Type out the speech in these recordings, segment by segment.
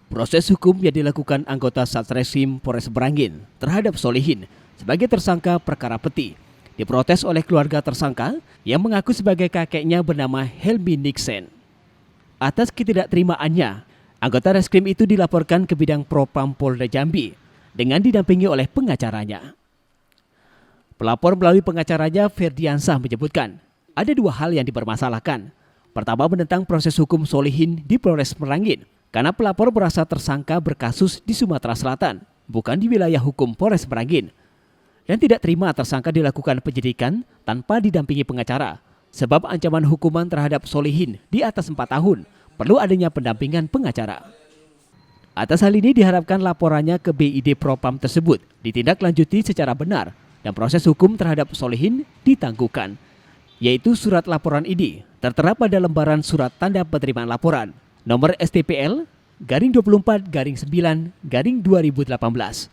Proses hukum yang dilakukan anggota Satreskrim Polres Merangin terhadap Solihin sebagai tersangka perkara peti diprotes oleh keluarga tersangka yang mengaku sebagai kakeknya bernama Helmi Nixen. Atas ketidakterimaannya, anggota reskrim itu dilaporkan ke bidang Propam Polda Jambi dengan didampingi oleh pengacaranya. Pelapor melalui pengacaranya Ferdiansah menyebutkan ada dua hal yang dipermasalahkan. Pertama, menentang proses hukum Solihin di Polres Merangin karena pelapor merasa tersangka berkasus di Sumatera Selatan, bukan di wilayah hukum Polres Merangin. Dan tidak terima tersangka dilakukan penyidikan tanpa didampingi pengacara, sebab ancaman hukuman terhadap Solihin di atas 4 tahun perlu adanya pendampingan pengacara. Atas hal ini diharapkan laporannya ke BID Propam tersebut ditindaklanjuti secara benar dan proses hukum terhadap Solihin ditangguhkan, yaitu surat laporan ini tertera pada lembaran surat tanda penerimaan laporan nomor STPL /24/9/2018.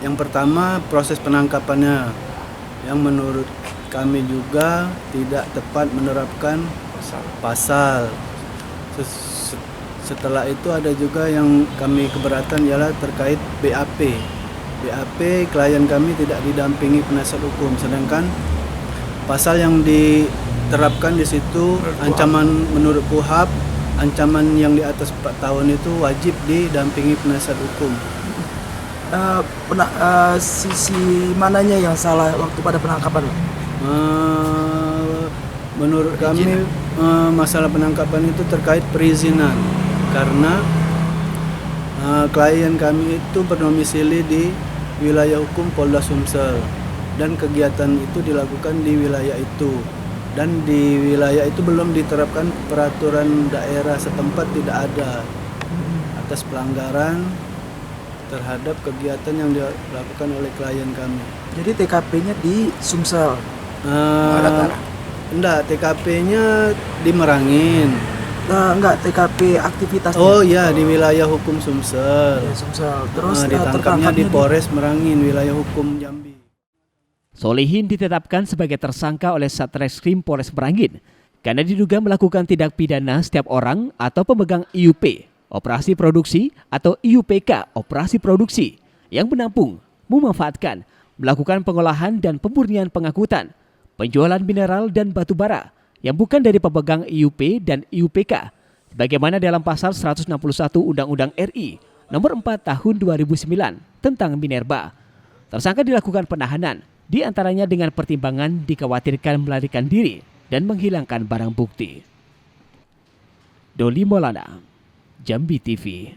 Yang pertama, proses penangkapannya yang menurut kami juga tidak tepat menerapkan pasal. Setelah itu ada juga yang kami keberatan ialah terkait BAP. BAP klien kami tidak didampingi penasihat hukum, sedangkan pasal yang diterapkan di situ ancaman menurut KUHP, ancaman yang di atas 4 tahun itu wajib didampingi penasihat hukum. Sisi mananya yang salah waktu pada penangkapan? Menurut kami masalah penangkapan itu terkait perizinan, karena klien kami itu berdomisili di wilayah hukum Polda Sumsel dan kegiatan itu dilakukan di wilayah itu, dan di wilayah itu belum diterapkan peraturan daerah setempat, tidak ada atas pelanggaran terhadap kegiatan yang dilakukan oleh klien kami. Jadi TKP-nya di Sumsel? Enggak, TKP-nya di Merangin. Enggak, TKP aktivitasnya? Oh iya, di wilayah hukum Sumsel. Ya, Sumsel. Terus ditangkapnya di Polres Merangin, wilayah hukum Jambi. Solihin ditetapkan sebagai tersangka oleh Satreskrim Polres Merangin karena diduga melakukan tindak pidana setiap orang atau pemegang IUP, operasi produksi, atau IUPK, operasi produksi, yang menampung, memanfaatkan, melakukan pengolahan dan pemurnian pengangkutan, penjualan mineral dan batu bara yang bukan dari pemegang IUP dan IUPK, sebagaimana dalam pasal 161 Undang-Undang RI nomor 4 tahun 2009 tentang minerba. Tersangka dilakukan penahanan, diantaranya dengan pertimbangan dikhawatirkan melarikan diri dan menghilangkan barang bukti. Doli Maulana, Jambi TV.